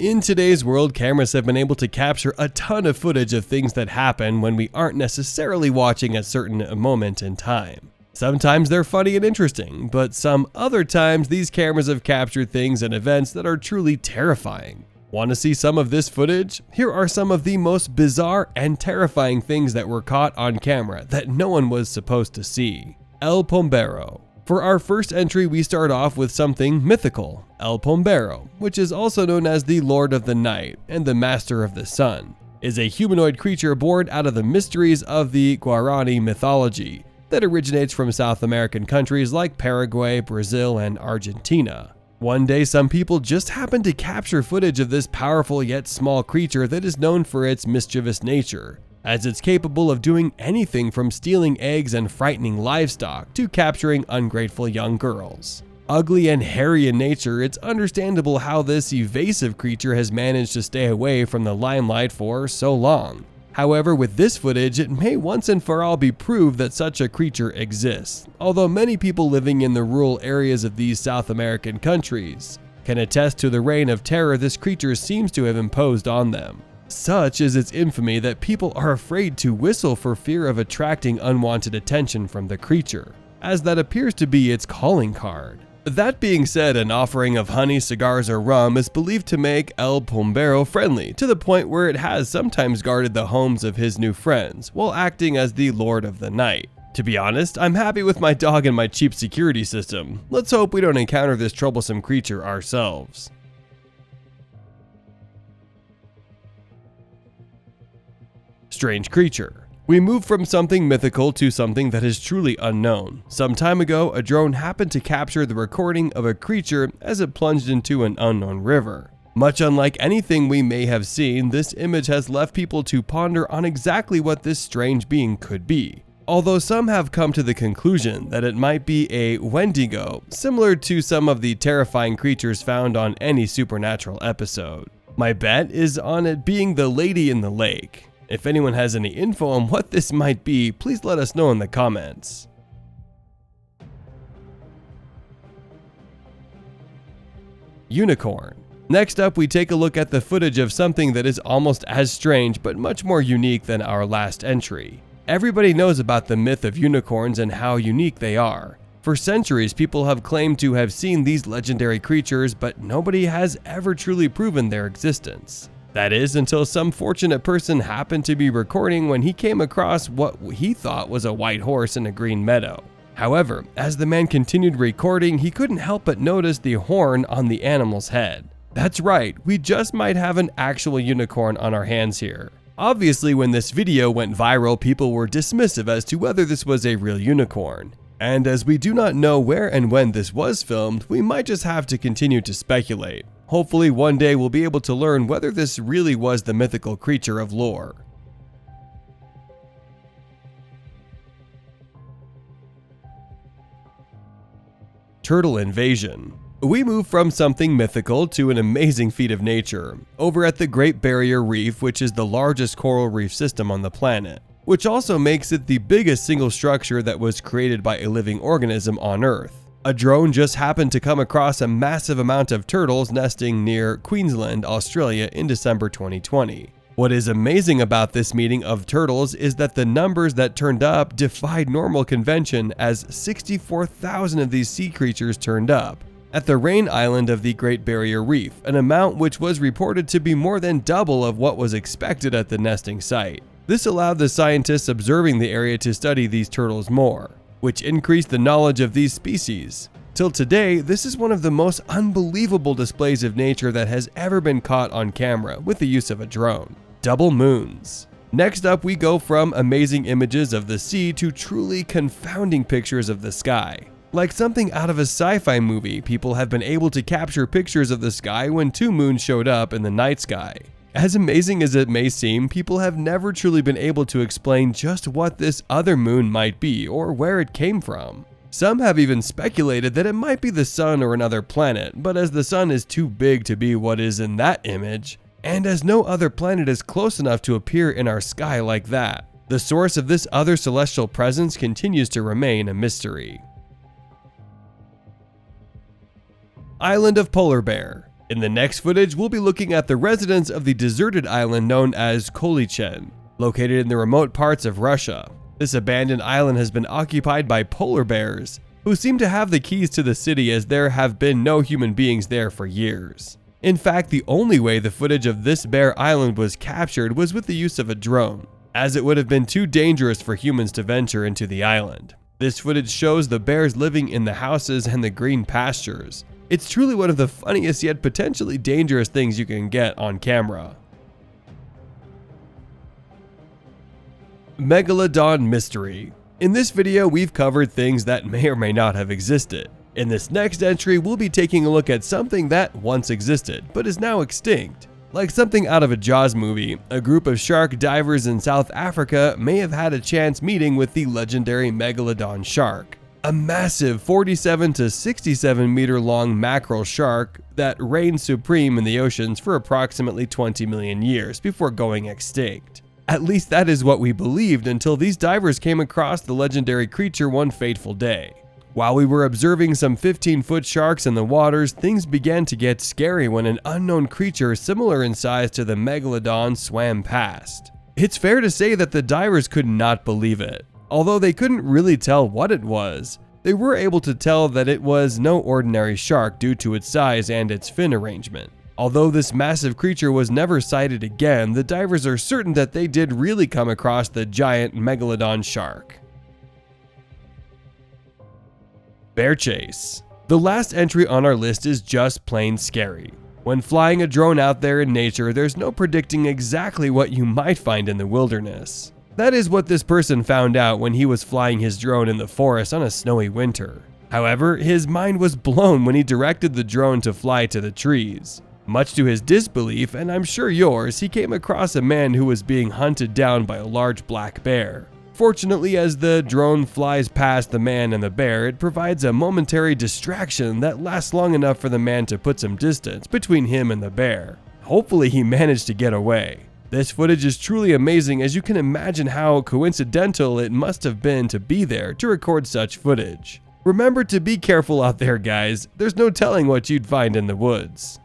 In today's world, cameras have been able to capture a ton of footage of things that happen when we aren't necessarily watching a certain moment in time. Sometimes they're funny and interesting, but some other times these cameras have captured things and events that are truly terrifying. Want to see some of this footage? Here are some of the most bizarre and terrifying things that were caught on camera that no one was supposed to see. El Pombero. For our first entry, we start off with something mythical, El Pombero, which is also known as the Lord of the Night and the Master of the Sun, is a humanoid creature born out of the mysteries of the Guarani mythology that originates from South American countries like Paraguay, Brazil, and Argentina. One day, some people just happened to capture footage of this powerful yet small creature that is known for its mischievous nature, as it's capable of doing anything from stealing eggs and frightening livestock to capturing ungrateful young girls. Ugly and hairy in nature, it's understandable how this evasive creature has managed to stay away from the limelight for so long. However, with this footage, it may once and for all be proved that such a creature exists, although many people living in the rural areas of these South American countries can attest to the reign of terror this creature seems to have imposed on them. Such is its infamy that people are afraid to whistle for fear of attracting unwanted attention from the creature, as that appears to be its calling card. That being said, an offering of honey, cigars, or rum is believed to make El Pombero friendly, to the point where it has sometimes guarded the homes of his new friends while acting as the Lord of the Night. To be honest, I'm happy with my dog and my cheap security system. Let's hope we don't encounter this troublesome creature ourselves. Strange creature. We move from something mythical to something that is truly unknown. Some time ago, a drone happened to capture the recording of a creature as it plunged into an unknown river. Much unlike anything we may have seen, this image has left people to ponder on exactly what this strange being could be. Although some have come to the conclusion that it might be a Wendigo, similar to some of the terrifying creatures found on any supernatural episode. My bet is on it being the Lady in the Lake. If anyone has any info on what this might be, please let us know in the comments. Unicorn. Next up, we take a look at the footage of something that is almost as strange but much more unique than our last entry. Everybody knows about the myth of unicorns and how unique they are. For centuries, people have claimed to have seen these legendary creatures, but nobody has ever truly proven their existence. That is, until some fortunate person happened to be recording when he came across what he thought was a white horse in a green meadow. However, as the man continued recording, he couldn't help but notice the horn on the animal's head. That's right, we just might have an actual unicorn on our hands here. Obviously, when this video went viral, people were dismissive as to whether this was a real unicorn. And as we do not know where and when this was filmed, we might just have to continue to speculate. Hopefully one day we'll be able to learn whether this really was the mythical creature of lore. Turtle invasion. We move from something mythical to an amazing feat of nature, over at the Great Barrier Reef, which is the largest coral reef system on the planet, which also makes it the biggest single structure that was created by a living organism on Earth. A drone just happened to come across a massive amount of turtles nesting near Queensland, Australia in December 2020. What is amazing about this meeting of turtles is that the numbers that turned up defied normal convention, as 64,000 of these sea creatures turned up at the Rain Island of the Great Barrier Reef, an amount which was reported to be more than double of what was expected at the nesting site. This allowed the scientists observing the area to study these turtles more, which increased the knowledge of these species. Till today, this is one of the most unbelievable displays of nature that has ever been caught on camera with the use of a drone. Double moons. Next up, we go from amazing images of the sea to truly confounding pictures of the sky. Like something out of a sci-fi movie, people have been able to capture pictures of the sky when two moons showed up in the night sky. As amazing as it may seem, people have never truly been able to explain just what this other moon might be or where it came from. Some have even speculated that it might be the sun or another planet, but as the sun is too big to be what is in that image, and as no other planet is close enough to appear in our sky like that, the source of this other celestial presence continues to remain a mystery. Island of Polar Bear. In the next footage, we'll be looking at the residents of the deserted island known as Kolichen, located in the remote parts of Russia. This abandoned island has been occupied by polar bears, who seem to have the keys to the city as there have been no human beings there for years. In fact, the only way the footage of this bear island was captured was with the use of a drone, as it would have been too dangerous for humans to venture into the island. This footage shows the bears living in the houses and the green pastures. It's truly one of the funniest yet potentially dangerous things you can get on camera. Megalodon Mystery. In this video, we've covered things that may or may not have existed. In this next entry, we'll be taking a look at something that once existed, but is now extinct. Like something out of a Jaws movie, a group of shark divers in South Africa may have had a chance meeting with the legendary Megalodon shark, a massive 47 to 67 meter long mackerel shark that reigned supreme in the oceans for approximately 20 million years before going extinct. At least that is what we believed until these divers came across the legendary creature one fateful day. While we were observing some 15-foot sharks in the waters, things began to get scary when an unknown creature similar in size to the Megalodon swam past. It's fair to say that the divers could not believe it. Although they couldn't really tell what it was, they were able to tell that it was no ordinary shark due to its size and its fin arrangement. Although this massive creature was never sighted again, the divers are certain that they did really come across the giant Megalodon shark. Bear chase. The last entry on our list is just plain scary. When flying a drone out there in nature, there's no predicting exactly what you might find in the wilderness. That is what this person found out when he was flying his drone in the forest on a snowy winter. However, his mind was blown when he directed the drone to fly to the trees. Much to his disbelief, and I'm sure yours, he came across a man who was being hunted down by a large black bear. Fortunately, as the drone flies past the man and the bear, it provides a momentary distraction that lasts long enough for the man to put some distance between him and the bear. Hopefully he managed to get away. This footage is truly amazing, as you can imagine how coincidental it must have been to be there to record such footage. Remember to be careful out there, guys. There's no telling what you'd find in the woods.